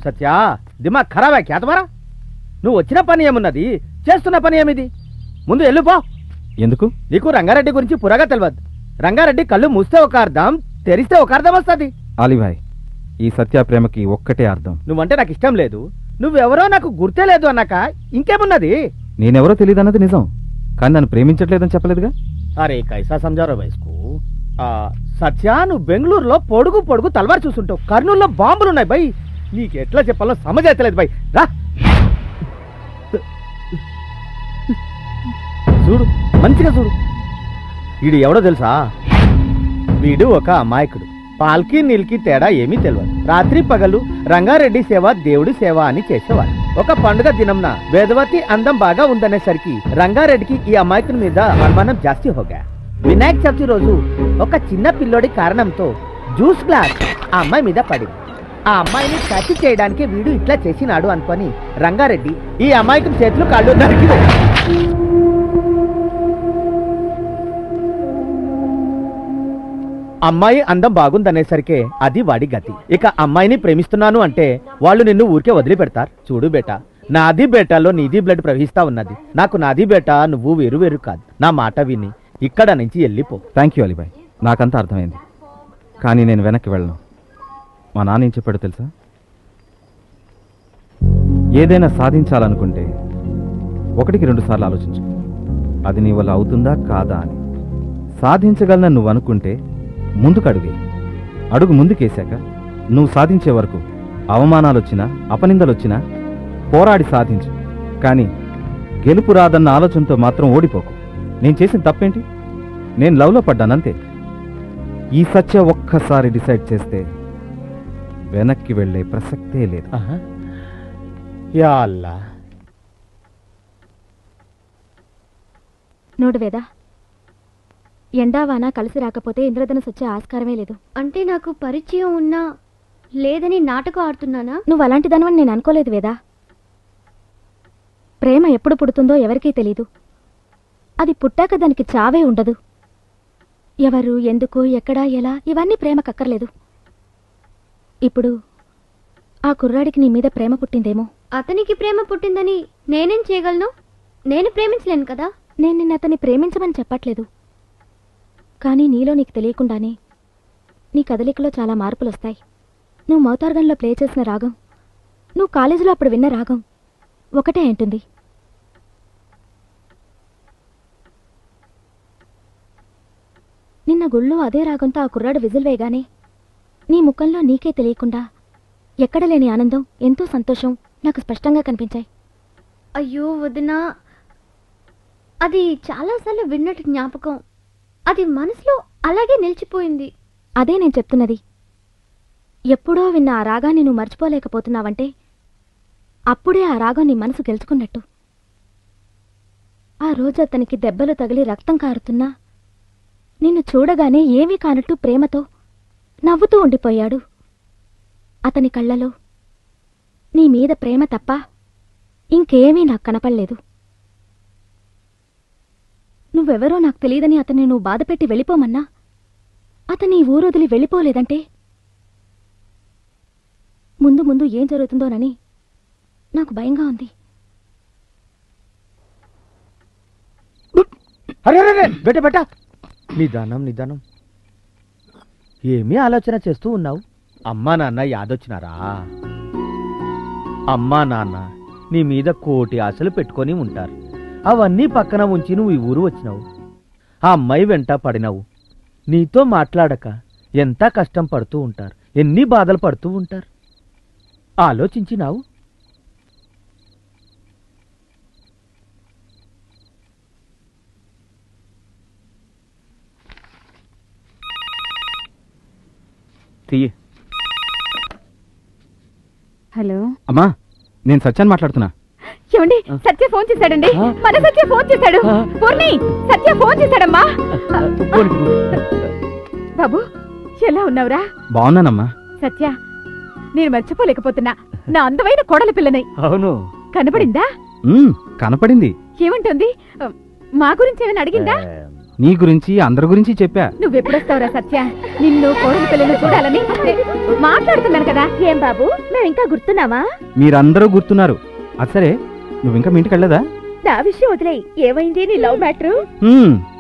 సత్య దిమాగ్ ఖరాబా క్యా తుమారా? నువ్వు వచ్చిన పని ఏమున్నది, చేస్తున్న పని ఏమిది? ముందు వెళ్ళిపో. ఎందుకు? నీకు రంగారెడ్డి గురించి పురగా తెలియదు. రంగారెడ్డి కళ్ళు మూస్తే ఒక అర్థం, తెరిస్తే ఒక అర్థం వస్తుంది. అలీభాయ్, ఈ సత్య ప్రేమకి ఒక్కటే అర్థం. నువ్వంటే నాకు ఇష్టం లేదు, నువ్వెవరో నాకు గుర్తే లేదు అన్నాక ఇంకేమున్నది? నేనెవరో తెలియదు అన్నది నిజం, కానీ నన్ను ప్రేమించట్లేదని చెప్పలేదుగా. అరే కైసా సంజారో వయస్కు. సత్య, నువ్వు బెంగళూరులో పొడుగు పొడుగు తలవారు చూస్తుంటావు, కర్నూలులో బాంబులున్నాయి బై. నీకు ఎట్లా చెప్పాలో సమజైతలేదు బై. రా చూడు, మంచిగా చూడు. వీడు ఎవడో తెలుసా? వీడు ఒక అమాయకుడు. పాల్కి నీల్కి తేడా ఏమీ తెలియదు. రాత్రి పగలు రంగారెడ్డి సేవ దేవుడి సేవ అని చేసేవాడు. ఒక పండుగ దినంన వేదవతి అందం బాగా ఉందనేసరికి రంగారెడ్డికి ఈ అమాయకుని మీద అనుమానం జాస్తి హోగా. వినాయక చవితి రోజు ఒక చిన్న పిల్లోడి కారణంతో జ్యూస్ గ్లాస్ ఆ అమ్మాయి మీద పడింది. ఆ అమ్మాయిని టచ్ చేయడానికి వీడు ఇట్లా చేసినాడు అనుకొని రంగారెడ్డి ఈ అమాయకుని చేతులు కాళ్ళు నరికి అమ్మాయి అందం బాగుందనేసరికే అది వాడి గతి. ఇక అమ్మాయిని ప్రేమిస్తున్నాను అంటే వాళ్ళు నిన్ను ఊరికే వదిలిపెడతారు? చూడు బేటా, నాది బేటాలో నీది బ్లడ్ ప్రవహిస్తా ఉన్నది. నాకు నాది బేటా, నువ్వు వేరు వేరు కాదు. నా మాట విని ఇక్కడ నుంచి వెళ్ళిపో. థ్యాంక్ యూ అలీభాయ్, నాకంతా అర్థమైంది. కానీ నేను వెనక్కి వెళ్ళను. మా నాన్న ఏం చెప్పాడో తెలుసా? ఏదైనా సాధించాలనుకుంటే 1-2 సార్లు ఆలోచించు, అది నీ వల్ల అవుతుందా కాదా అని. సాధించగలనని నువ్వు అనుకుంటే ముందుకు అడుగు ముందుకేశాక నువ్వు సాధించే వరకు అవమానాలొచ్చినా అపనిందలొచ్చినా పోరాడి సాధించు. కానీ గెలుపు రాదన్న ఆలోచనతో మాత్రం ఓడిపోకు. నేను చేసిన తప్పేంటి? నేను లవ్లో పడ్డానంతే. ఈ సత్య ఒక్కసారి డిసైడ్ చేస్తే వెనక్కి వెళ్లే ప్రసక్తే లేదు. యా అల్లా. నోడు వేదా, ఎండావాన కలిసి రాకపోతే ఇంద్రధనుసు వచ్చే ఆస్కారమే లేదు. అంటే నాకు పరిచయం ఉన్నా లేదని నాటకం ఆడుతున్నానా? నువ్వు అలాంటి దానివని నేను అనుకోలేదు వేదా. ప్రేమ ఎప్పుడు పుడుతుందో ఎవరికీ తెలీదు. అది పుట్టాక దానికి చావే ఉండదు. ఎవరు, ఎందుకు, ఎక్కడా, ఎలా ఇవన్నీ ప్రేమకక్కర్లేదు. ఇప్పుడు ఆ కుర్రాడికి నీ మీద ప్రేమ పుట్టిందేమో. అతనికి ప్రేమ పుట్టిందని నేనేం చేయగలను? నేను ప్రేమించలేను కదా. నేను నిన్న అతన్ని ప్రేమించమని చెప్పట్లేదు, కానీ నీలో నీకు తెలియకుండానే నీ కదలికలో చాలా మార్పులొస్తాయి. నువ్వు మౌతార్గన్లో ప్లే చేసిన రాగం, నువ్వు కాలేజీలో అప్పుడు విన్న రాగం ఒకటే అంటుంది. నిన్న గుళ్ళో అదే రాగంతో ఆ కుర్రాడు విజిల్ వేయగానే నీ ముఖంలో నీకే తెలియకుండా ఎక్కడ లేని ఆనందం, ఎంతో సంతోషం నాకు స్పష్టంగా కనిపించాయి. అయ్యో వదినా, అది చాలాసార్లు విన్నట్టు జ్ఞాపకం. అది మనసులో అలాగే నిలిచిపోయింది. అదే నేను చెప్తున్నది. ఎప్పుడో విన్న ఆ రాగాన్ని నువ్వు మర్చిపోలేకపోతున్నావంటే అప్పుడే ఆ రాగం నీ మనసు గెలుచుకున్నట్టు. ఆ రోజు అతనికి దెబ్బలు తగిలి రక్తం కారుతున్నా నిన్ను చూడగానే ఏమీ కానట్టు ప్రేమతో నవ్వుతూ ఉండిపోయాడు. అతని కళ్ళలో నీ మీద ప్రేమ తప్ప ఇంకేమీ నాకు కనపడలేదు. నువ్వెవరో నాకు తెలియదని అతన్ని నువ్వు బాధపెట్టి వెళ్ళిపోమన్నా అతని ఊరొదిలి వెళ్ళిపోలేదంటే ముందు ముందు ఏం జరుగుతుందోనని నాకు భయంగా ఉంది. బెట బెట, నిదానం నిదానం. ఏమీ ఆలోచన చేస్తూ ఉన్నావు? అమ్మా నాన్న యాదొచ్చినారా? అమ్మా నాన్న నీ మీద కోటి ఆశలు పెట్టుకొని ఉంటారు. అవన్నీ పక్కన ఉంచి నువ్వు ఈ ఊరు వచ్చినావు. ఆ అమ్మాయి వెంట పడినావు. నీతో మాట్లాడక ఎంత కష్టం పడుతూ ఉంటారు, ఎన్ని బాధలు పడుతూ ఉంటారు. ఆలోచించినావు? హలో అమ్మా, నేను సత్యాన్ని మాట్లాడుతున్నా. ఏమండి, సత్య ఫోన్ చేశాడండి. మన సత్య ఫోన్ చేశాడు. పూర్ణి, సత్య ఫోన్ చేశాడమ్మా. బాబు, ఎలా ఉన్నావురా? బాగున్నానమ్మా. సత్య, నేను మర్చిపోలేకపోతున్నా నా అందమైన కోడల పిల్లని. అవును. కనపడిందా? కనపడింది. ఏమంటుంది? మా గురించి ఏమైనా అడిగిందా? నీ గురించి అందరి గురించి చెప్పా. నువ్వెప్పుడొస్తావురా సత్య? నిన్ను కోడలి పిల్లలు చూడాలని మాట్లాడుతున్నాను కదా. ఏం బాబు, మేము ఇంకా గుర్తున్నావా? మీరందరూ గుర్తున్నారు. అది సరే, నువ్వు ఇంకా మీ ఇంటికి వెళ్ళదా? నా విషయం వదిలేయ్. ఏమైంది నీ లవ్ మ్యాటర్?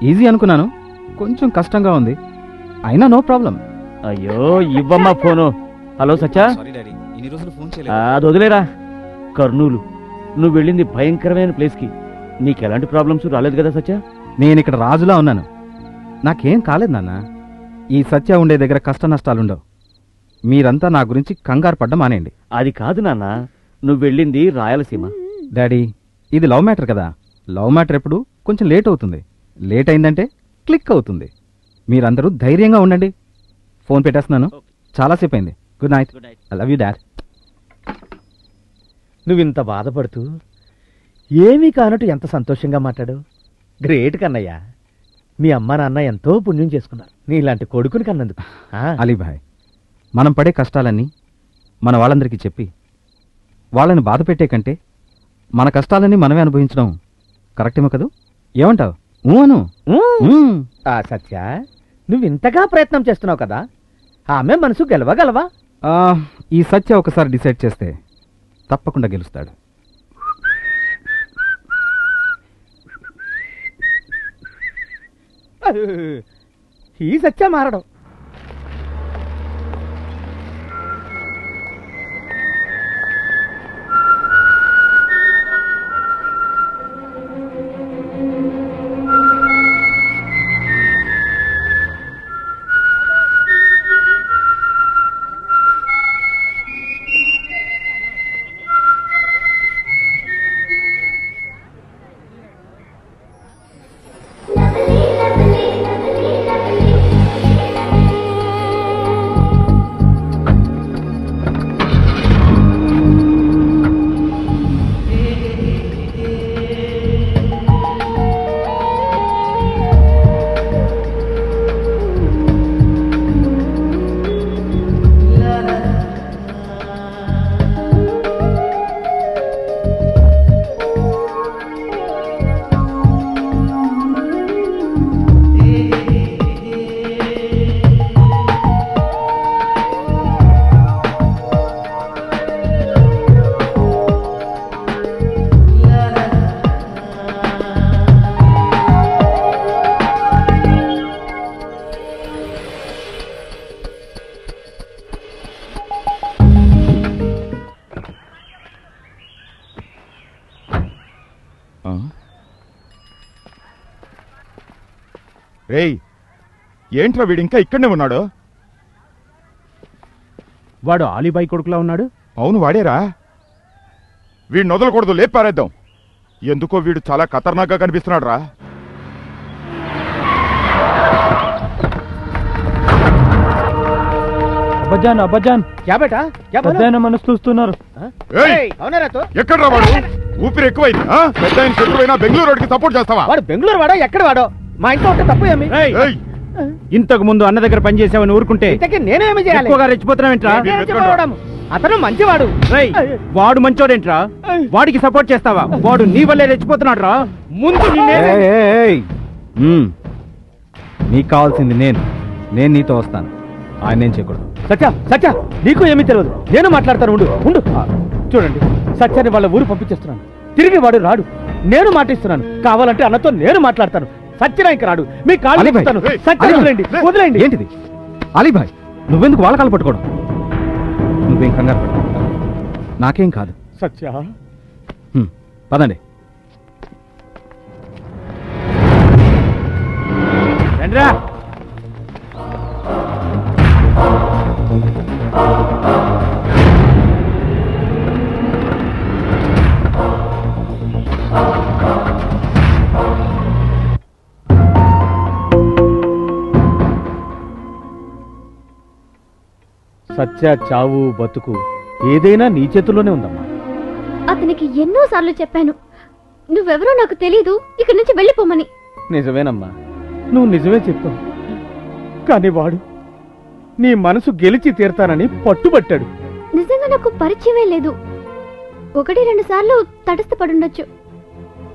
ఈజీ అనుకున్నాను, కొంచెం కష్టంగా ఉంది. అయినా నో ప్రాబ్లం. అయ్యో ఇవ్వమ్మా ఫోను. హలో సత్యా, అది వదిలేరా. కర్నూలు, నువ్వు వెళ్ళింది భయంకరమైన ప్లేస్కి. నీకెలాంటి ప్రాబ్లమ్స్ రాలేదు కదా సత్యా? నేను ఇక్కడ రాజులా ఉన్నాను, నాకేం కాలేదు నాన్న. ఈ సత్య ఉండే దగ్గర కష్ట నష్టాలుండవు. మీరంతా నా గురించి కంగారు పడ్డం మానేయండి. అది కాదు నాన్న, నువ్వు వెళ్ళింది రాయలసీమ. డాడీ, ఇది లవ్ మ్యాటర్ కదా. లవ్ మ్యాటర్ ఎప్పుడు కొంచెం లేట్ అవుతుంది. లేట్ అయిందంటే క్లిక్ అవుతుంది. మీరందరూ ధైర్యంగా ఉండండి. ఫోన్ పెట్టేస్తున్నాను, చాలాసేపు అయింది. Good night. I love you dad. నువ్వింత బాధపడుతూ ఏమీ కానట్టు ఎంత సంతోషంగా మాట్లాడు. గ్రేట్ కన్నయ్య. మీ అమ్మ నాన్న ఎంతో పుణ్యం చేసుకున్నారు నీలాంటి కొడుకుని కన్నందుకు. అలీభాయ్, మనం పడే కష్టాలన్నీ మన వాళ్ళందరికీ చెప్పి వాళ్ళని బాధ పెట్టే కంటే మన కష్టాలన్నీ మనమే అనుభవించడం కరెక్టేమో కదూ? ఏమంటావు? అను. సత్య, నువ్వు ఇంతగా ప్రయత్నం చేస్తున్నావు కదా, ఆమె మనసు గెలవగలవా? ఈ సత్య ఒకసారి డిసైడ్ చేస్తే తప్పకుండా గెలుస్తాడు. ఈ సత్య మారడం. రేయ్, ఏంట్రా వీడు ఇంకా ఇక్కడనే ఉన్నాడు? వాడు ఆలీబాయి కొడుకులా ఉన్నాడు. అవును, వాడేరా. వీడిని వదలకూడదు, లేపి పారేద్దాం. ఎందుకో వీడు చాలా ఖతర్నాక్గా కనిపిస్తున్నాడు రా. మనసు చూస్తున్నారు. ఎక్కడ వాడు? ఊపిరి ఎక్కువైంది. పెద్ద శత్రువైనా బెంగళూరు వాడికి సపోర్ట్ చేస్తావా? వాడు బెంగళూరు వాడో ఎక్కడ వాడో? మా ఇంట్లో ఒక తప్పు ఏమి? ఇంతకు ముందు అన్న దగ్గర పనిచేసావని ఊరుకుంటే నేనేమి చేయాలి? రెచ్చిపోతున్నావేంట్రా? అతను మంచివాడు. వాడు మంచోడేంట్రా? వాడికి సపోర్ట్ చేస్తావా? వాడు నీ వల్లే రెచ్చిపోతున్నాడు రా. ముందు నీకు కావాల్సింది నేను నీతో వస్తాను. ఆయన నేను చేయకూడదు. సత్య, సత్య, నీకు ఏమీ తెలియదు. నేను మాట్లాడతాను. ఉండు ఉండు. చూడండి, సత్యాన్ని వాళ్ళ ఊరు పంపించేస్తున్నాను. తిరిగి వాడు రాడు. నేను మాటిస్తున్నాను. కావాలంటే అన్నతో నేను మాట్లాడతాను. సత్యనాయక రాడు. మీ కాళ్ళు చెప్తాను. వదిలేండి, వదిలేండి. ఏంటిది అలీభాయ్? నువ్వెందుకు వాళ్ళ కాళ్ళు పట్టుకోవడం? నువ్వేం కంగారు పడ, నాకేం కాదు. సత్య, పదండి. రండిరా. సత్య చావు బతుకు ఏదైనా నీ చేతుల్లోనే ఉందమ్మా. అతనికి ఎన్నోసార్లు చెప్పాను, నువ్వెవరో నాకు తెలీదు, ఇక్కడి నుంచి వెళ్ళిపోమని. నిజమేనమ్మా, నువ్వు నిజమే చెప్పావు. కానీ వాడు నీ మనసు గెలిచి తీరతానని పట్టుబట్టాడు. నిజంగా నాకు పరిచయమే లేదు. 1-2 సార్లు తటస్థపడుండొచ్చు.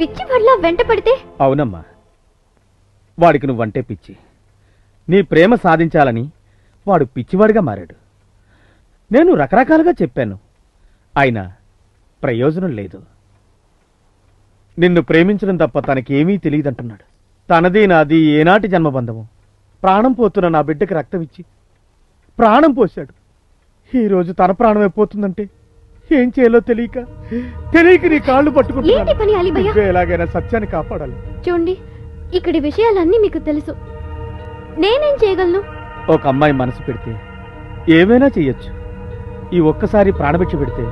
పిచ్చి పడ్లా వెంట పడితే. అవునమ్మా, వాడికి నువ్వంటే పిచ్చి. నీ ప్రేమ సాధించాలని వాడు పిచ్చివాడిగా మారాడు. నేను రకరకాలుగా చెప్పాను, అయినా ప్రయోజనం లేదు. నిన్ను ప్రేమించడం తప్ప తనకేమీ తెలియదంటున్నాడు. తనది నాది ఏనాటి జన్మబంధము. ప్రాణం పోతున్న నా బిడ్డకి రక్తం ఇచ్చి ప్రాణం పోశాడు. ఈరోజు తన ప్రాణమే పోతుందంటే ఏం చేయాలో తెలియక నీ కాళ్ళు ఏంటి పని అలీ భయ్యా? పట్టుకుంటున్నాను. ఎలాగైనా సత్యాన్ని కాపాడాలి. చూడండి, ఇక్కడి విషయాలన్నీ మీకు తెలుసు. నేనేం చేయగలను? ఒక అమ్మాయి మనసు పెడితే ఏమైనా చెయ్యొచ్చు. ఈ ఒక్కసారి ప్రాణభిక్ష పెడితే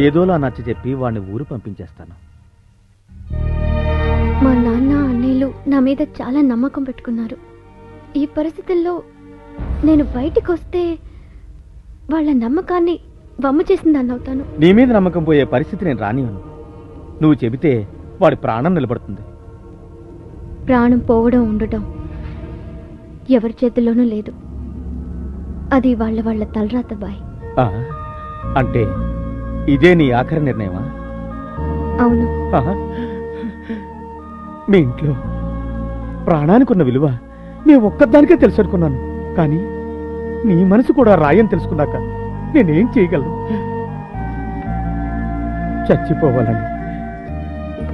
ఏదోలా నచ్చ చెప్పి వాడిని ఊరు పంపించేస్తాను. మా నాన్న అన్నయ్యలు నా మీద చాలా నమ్మకం పెట్టుకున్నారు. ఈ పరిస్థితుల్లో నేను బయటికి వస్తే వాళ్ళ నమ్మకాన్ని వమ్ము చేసిందాన్ని అవుతాను. నీ మీద నమ్మకం పోయే పరిస్థితి నేను రానివ్వను. నువ్వు చెబితే వాడి ప్రాణం నిలబడుతుంది. ప్రాణం పోవడం ఉండటం ఎవరి చేతుల్లోనూ లేదు. అది వాళ్ళ తలరాత బాయ్. ఆ, అంటే ఇదే నీ ఆఖరి నిర్ణయమా? అవును. ఆహా. మీ ఇంట్లో ప్రాణానికి ఉన్న విలువ నీ ఒక్కదానికే తెలుసు అనుకున్నాను. కానీ నీ మనసు కూడా రాయని తెలుసుకున్నాక నేనేం చేయగలను? చచ్చిపోవాలని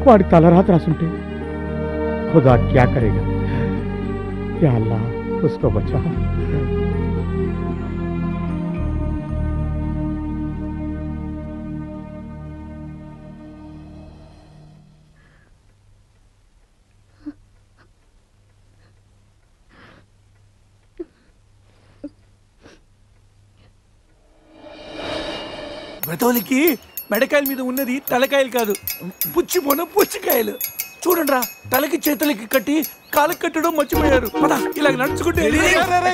వాడి తలరాత రాసుంటే ఖుదా క్యా కరేగా. యా అల్లా ఉస్కో బచ్చా. బ్రతోలికి మెడకాయల మీద ఉన్నది తలకాయలు కాదు, పుచ్చికాయలు. చూడండిరా, తలకి చేతులకి కట్టి కాళ్ళకి కట్టడం మర్చిపోయారు. పద, ఇలాగ నడుచుకుంటే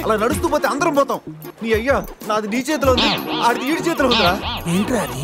అలా నడుస్తూ పోతే అందరం పోతాం. నీ అయ్యా నాది నీ చేతిలో ఉంది, ఆడిది ఈడి చేతిలో ఉందిరా. ఏంట్రా అది?